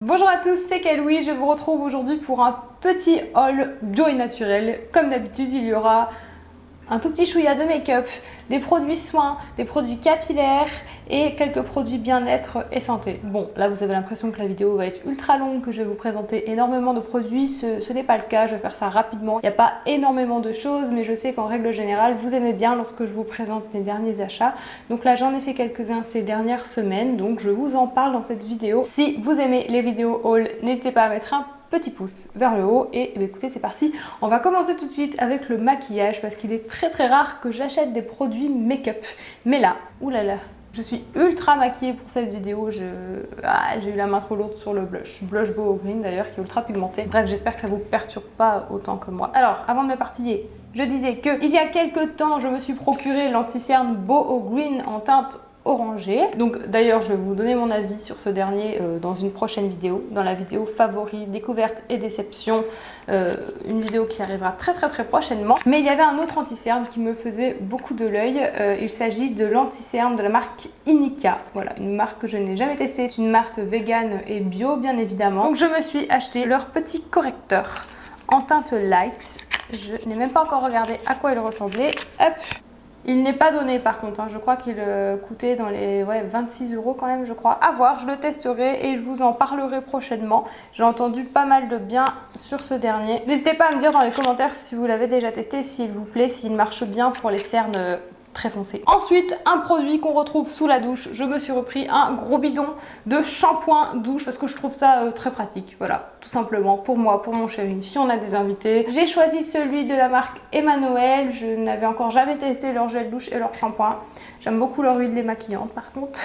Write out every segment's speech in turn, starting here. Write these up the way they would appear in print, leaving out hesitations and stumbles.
Bonjour à tous, c'est Keloui, je vous retrouve aujourd'hui pour un petit haul bio et naturel. Comme d'habitude, il y aura un tout petit chouïa de make-up, des produits soins, des produits capillaires et quelques produits bien-être et santé. Bon, là vous avez l'impression que la vidéo va être ultra longue, que je vais vous présenter énormément de produits, ce n'est pas le cas, je vais faire ça rapidement. Il n'y a pas énormément de choses, mais je sais qu'en règle générale, vous aimez bien lorsque je vous présente mes derniers achats. Donc là, j'en ai fait quelques-uns ces dernières semaines, donc je vous en parle dans cette vidéo. Si vous aimez les vidéos haul, n'hésitez pas à mettre un petit pouce vers le haut et écoutez, c'est parti. On va commencer tout de suite avec le maquillage parce qu'il est très rare que j'achète des produits make-up. Mais là, oulala, je suis ultra maquillée pour cette vidéo. J'ai eu la main trop lourde sur le blush. Blush Boho Green d'ailleurs qui est ultra pigmenté. Bref, j'espère que ça vous perturbe pas autant que moi. Alors, avant de m'éparpiller, je disais que il y a quelques temps, je me suis procuré l'anti-cerne Boho Green en teinte orangé. Donc d'ailleurs je vais vous donner mon avis sur ce dernier dans une prochaine vidéo, dans la vidéo favoris, découverte et déception, une vidéo qui arrivera très prochainement. Mais il y avait un autre anti-cerne qui me faisait beaucoup de l'œil, il s'agit de l'anti-cerne de la marque Inika. Voilà, une marque que je n'ai jamais testée, c'est une marque vegan et bio bien évidemment. Donc je me suis acheté leur petit correcteur en teinte light. Je n'ai même pas encore regardé à quoi il ressemblait. Hop. Il n'est pas donné par contre, hein. Je crois qu'il coûtait dans les 26 € quand même je crois. À voir, je le testerai et je vous en parlerai prochainement. J'ai entendu pas mal de bien sur ce dernier. N'hésitez pas à me dire dans les commentaires si vous l'avez déjà testé, s'il vous plaît, s'il marche bien pour les cernes très foncé. Ensuite, un produit qu'on retrouve sous la douche. Je me suis repris un gros bidon de shampoing douche parce que je trouve ça très pratique. Voilà, tout simplement pour moi, pour mon chéri. Si on a des invités, j'ai choisi celui de la marque Emmanuel. Je n'avais encore jamais testé leur gel douche et leur shampoing. J'aime beaucoup leur huile démaquillante par contre.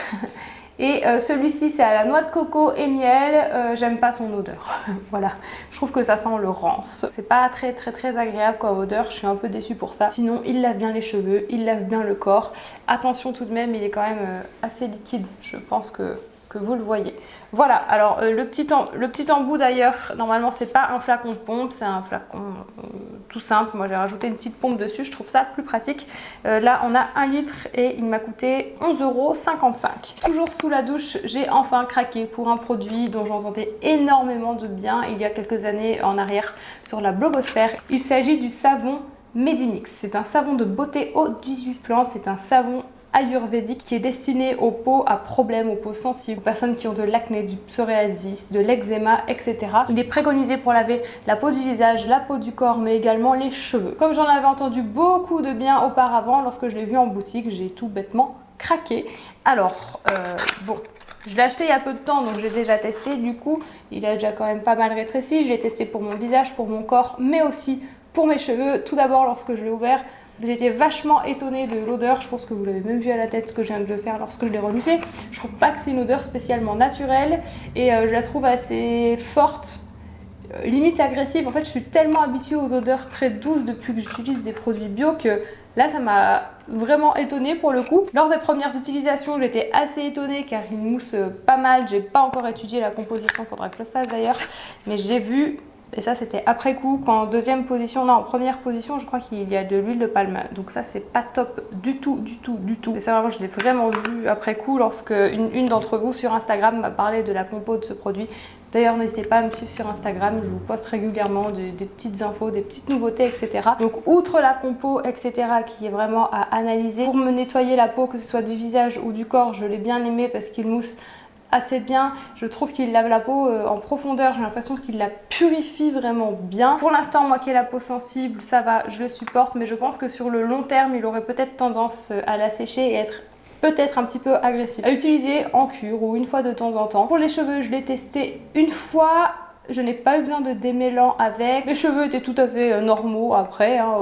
Et celui-ci c'est à la noix de coco et miel, j'aime pas son odeur. Voilà, je trouve que ça sent le rance. C'est pas très agréable comme odeur, je suis un peu déçue pour ça. Sinon il lave bien les cheveux, il lave bien le corps. Attention tout de même, il est quand même assez liquide, je pense que vous le voyez. Voilà, alors le petit embout d'ailleurs, normalement c'est pas un flacon de pompe, c'est un flacon tout simple. Moi j'ai rajouté une petite pompe dessus, je trouve ça plus pratique. Là on a 1 litre et il m'a coûté 11,55 €. Toujours sous la douche, j'ai enfin craqué pour un produit dont j'entendais énormément de bien il y a quelques années en arrière sur la blogosphère. Il s'agit du savon Medimix. C'est un savon de beauté aux 18 plantes, c'est un savon ayurvédique qui est destiné aux peaux à problèmes, aux peaux sensibles, aux personnes qui ont de l'acné, du psoriasis, de l'eczéma, etc. Il est préconisé pour laver la peau du visage, la peau du corps, mais également les cheveux. Comme j'en avais entendu beaucoup de bien auparavant, lorsque je l'ai vu en boutique, j'ai tout bêtement craqué. Alors, bon, je l'ai acheté il y a peu de temps, donc j'ai déjà testé. Du coup, il a déjà quand même pas mal rétréci. Je l'ai testé pour mon visage, pour mon corps, mais aussi pour mes cheveux. Tout d'abord, lorsque je l'ai ouvert, j'étais vachement étonnée de l'odeur. Je pense que vous l'avez même vu à la tête ce que je viens de le faire lorsque je l'ai reniflé. Je trouve pas que c'est une odeur spécialement naturelle et je la trouve assez forte, limite agressive. En fait, je suis tellement habituée aux odeurs très douces depuis que j'utilise des produits bio que là, ça m'a vraiment étonnée pour le coup. Lors des premières utilisations, j'étais assez étonnée car il mousse pas mal. J'ai pas encore étudié la composition, faudra que je le fasse d'ailleurs, mais j'ai vu. Et ça c'était après coup, qu'en deuxième position, non en première position je crois qu'il y a de l'huile de palme. Donc ça c'est pas top du tout. Et ça vraiment je l'ai vraiment vu après coup lorsque une d'entre vous sur Instagram m'a parlé de la compo de ce produit. D'ailleurs n'hésitez pas à me suivre sur Instagram, je vous poste régulièrement des petites infos, des petites nouveautés, etc. Donc outre la compo, etc. qui est vraiment à analyser pour me nettoyer la peau, que ce soit du visage ou du corps, je l'ai bien aimé parce qu'il mousse assez bien. Je trouve qu'il lave la peau en profondeur, j'ai l'impression qu'il la purifie vraiment bien. Pour l'instant, moi qui ai la peau sensible, ça va, je le supporte, mais je pense que sur le long terme, il aurait peut-être tendance à la sécher et être peut-être un petit peu agressif. À utiliser en cure ou une fois de temps en temps. Pour les cheveux, je l'ai testé une fois. Je n'ai pas eu besoin de démêlant avec. Les cheveux étaient tout à fait normaux après, hein,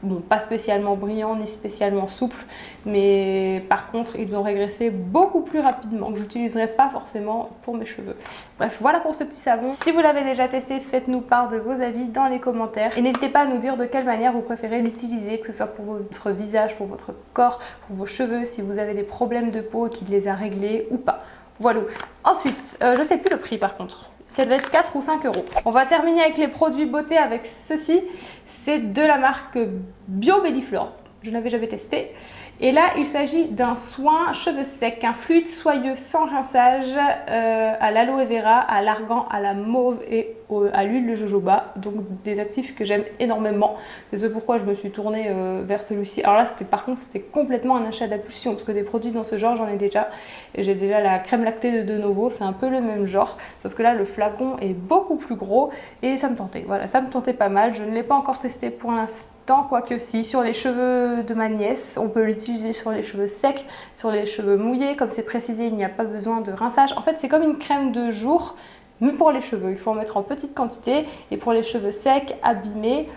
bon, pas spécialement brillants ni spécialement souples, mais par contre ils ont régressé beaucoup plus rapidement, que j'utiliserai pas forcément pour mes cheveux. Bref, voilà pour ce petit savon. Si vous l'avez déjà testé, faites-nous part de vos avis dans les commentaires et n'hésitez pas à nous dire de quelle manière vous préférez l'utiliser, que ce soit pour votre visage, pour votre corps, pour vos cheveux, si vous avez des problèmes de peau et qu'il les a réglés ou pas. Voilà. Ensuite, je sais plus le prix par contre. Ça devait être 4 ou 5 €. On va terminer avec les produits beauté avec ceci. C'est de la marque Bio Belliflore. je n'avais jamais testé. Et là, il s'agit d'un soin cheveux secs, un fluide soyeux sans rinçage à l'aloe vera, à l'argan, à la mauve et à l'huile de jojoba. Donc des actifs que j'aime énormément. C'est ce pourquoi je me suis tournée vers celui-ci. Alors là, par contre, c'était complètement un achat d'impulsion parce que des produits dans ce genre, j'en ai déjà. J'ai déjà la crème lactée de Novo, c'est un peu le même genre. Sauf que là, le flacon est beaucoup plus gros et ça me tentait. Voilà, ça me tentait pas mal. Je ne l'ai pas encore testé pour l'instant, quoique si. Sur les cheveux de ma nièce, on peut l'utiliser sur les cheveux secs, sur les cheveux mouillés. Comme c'est précisé, il n'y a pas besoin de rinçage. En fait, c'est comme une crème de jour, mais pour les cheveux. Il faut en mettre en petite quantité. Et pour les cheveux secs, abîmés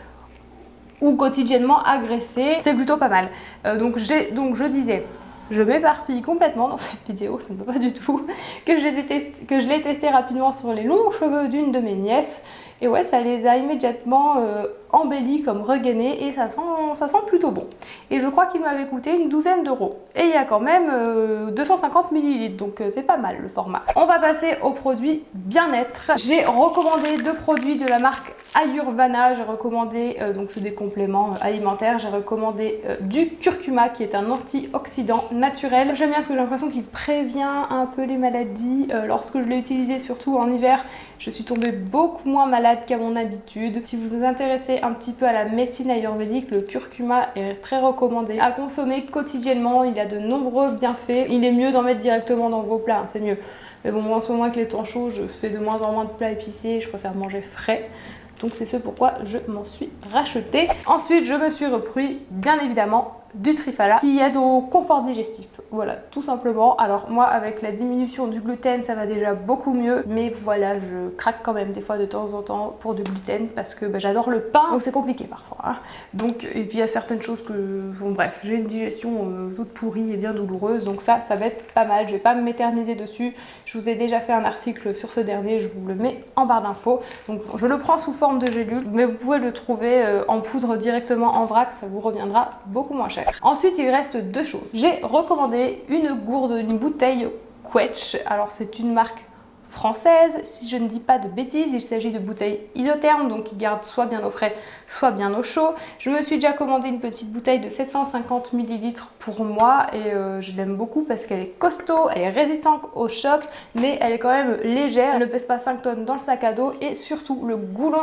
ou quotidiennement agressés, c'est plutôt pas mal. Donc je disais... Je m'éparpille complètement dans cette vidéo, ça ne va pas du tout, que je l'ai testé rapidement sur les longs cheveux d'une de mes nièces. Et ouais, ça les a immédiatement embellis comme regainés et ça sent plutôt bon. Et je crois qu'il m'avait coûté une douzaine d'euros. Et il y a quand même 250 ml, donc c'est pas mal le format. On va passer aux produits bien-être. J'ai recommandé 2 produits de la marque Ayurvana. J'ai recommandé, donc c'est des compléments alimentaires, j'ai recommandé du curcuma qui est un antioxydant naturel. J'aime bien parce que j'ai l'impression qu'il prévient un peu les maladies. Lorsque je l'ai utilisé, surtout en hiver, je suis tombée beaucoup moins malade qu'à mon habitude. Si vous vous intéressez un petit peu à la médecine ayurvédique, le curcuma est très recommandé à consommer quotidiennement. Il a de nombreux bienfaits. Il est mieux d'en mettre directement dans vos plats, hein, c'est mieux. Mais bon, moi en ce moment avec les temps chauds, je fais de moins en moins de plats épicés, je préfère manger frais. Donc c'est ce pourquoi je m'en suis rachetée. Ensuite, je me suis repris, bien évidemment, du Triphala qui aide au confort digestif. Voilà, tout simplement. Alors moi, avec la diminution du gluten, ça va déjà beaucoup mieux. Mais voilà, je craque quand même des fois de temps en temps pour du gluten parce que j'adore le pain. Donc c'est compliqué parfois. Hein. Donc, et puis il y a certaines choses que... Bon bref, j'ai une digestion toute pourrie et bien douloureuse. Donc ça va être pas mal. Je vais pas m'éterniser dessus. Je vous ai déjà fait un article sur ce dernier. Je vous le mets en barre d'infos. Donc je le prends sous forme de gélule. Mais vous pouvez le trouver en poudre directement en vrac. Ça vous reviendra beaucoup moins cher. Ensuite, il reste 2 choses. J'ai recommandé une gourde, une bouteille Quetch. Alors, c'est une marque française, si je ne dis pas de bêtises. Il s'agit de bouteilles isothermes, donc qui gardent soit bien au frais, soit bien au chaud. Je me suis déjà commandé une petite bouteille de 750 ml pour moi et je l'aime beaucoup parce qu'elle est costaud, elle est résistante au choc, mais elle est quand même légère. Elle ne pèse pas 5 tonnes dans le sac à dos et surtout, le goulon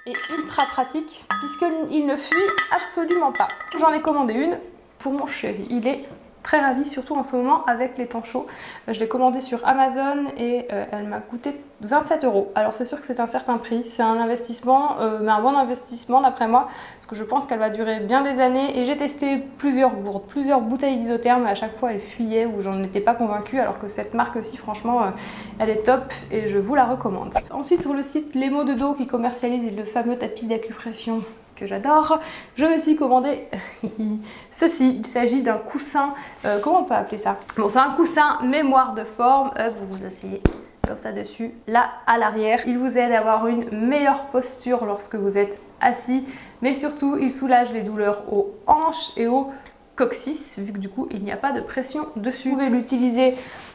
est ultra pratique puisqu'il ne fuit absolument pas. J'en ai commandé une pour mon chéri. Il est très ravi, surtout en ce moment avec les temps chauds. Je l'ai commandée sur Amazon et elle m'a coûté 27 €. Alors c'est sûr que c'est un certain prix, c'est un investissement, mais un bon investissement d'après moi, parce que je pense qu'elle va durer bien des années. Et j'ai testé plusieurs gourdes, plusieurs bouteilles isothermes, et à chaque fois elle fuyait ou j'en étais pas convaincue, alors que cette marque aussi, franchement, elle est top et je vous la recommande. Ensuite, sur le site Les Maux de Dos qui commercialise le fameux tapis d'acupression que j'adore, je me suis commandé ceci. Il s'agit d'un coussin, comment on peut appeler ça? Bon, c'est un coussin mémoire de forme. Vous vous asseyez comme ça dessus, là à l'arrière. Il vous aide à avoir une meilleure posture lorsque vous êtes assis, mais surtout il soulage les douleurs aux hanches et au coccyx, vu que du coup il n'y a pas de pression dessus. Vous pouvez l'utiliser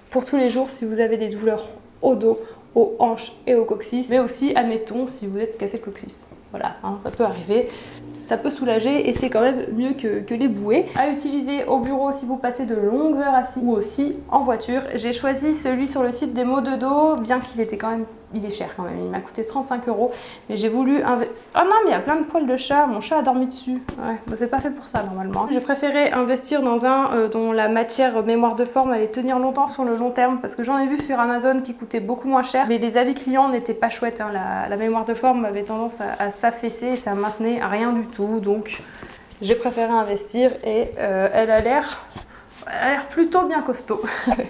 pour tous les jours si vous avez des douleurs au dos, aux hanches et au coccyx, mais aussi, admettons, si vous êtes cassé le coccyx. Voilà, hein, ça peut arriver, ça peut soulager et c'est quand même mieux que les bouées. À utiliser au bureau si vous passez de longues heures assis ou aussi en voiture. J'ai choisi celui sur le site des Maux de Dos, bien qu'il était quand même... Il est cher quand même, il m'a coûté 35 €. Mais j'ai voulu... Oh non, mais il y a plein de poils de chat, mon chat a dormi dessus. Ouais, bah c'est pas fait pour ça normalement. J'ai préféré investir dans un dont la matière mémoire de forme allait tenir longtemps sur le long terme, parce que j'en ai vu sur Amazon qui coûtait beaucoup moins cher. Mais les avis clients n'étaient pas chouettes, hein. La mémoire de forme avait tendance à s'affaisser et ça maintenait à rien du tout. Donc j'ai préféré investir et elle a l'air plutôt bien costaud.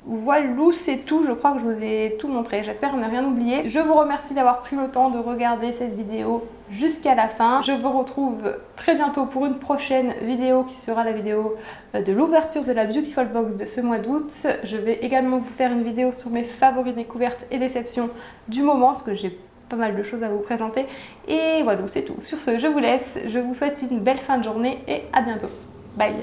Voilà, c'est tout. Je crois que je vous ai tout montré. J'espère que je n'ai rien oublié. Je vous remercie d'avoir pris le temps de regarder cette vidéo jusqu'à la fin. Je vous retrouve très bientôt pour une prochaine vidéo qui sera la vidéo de l'ouverture de la Beautiful Box de ce mois d'août. Je vais également vous faire une vidéo sur mes favoris découvertes et déceptions du moment, parce que j'ai pas mal de choses à vous présenter. Et voilà, c'est tout. Sur ce, je vous laisse. Je vous souhaite une belle fin de journée et à bientôt. Bye!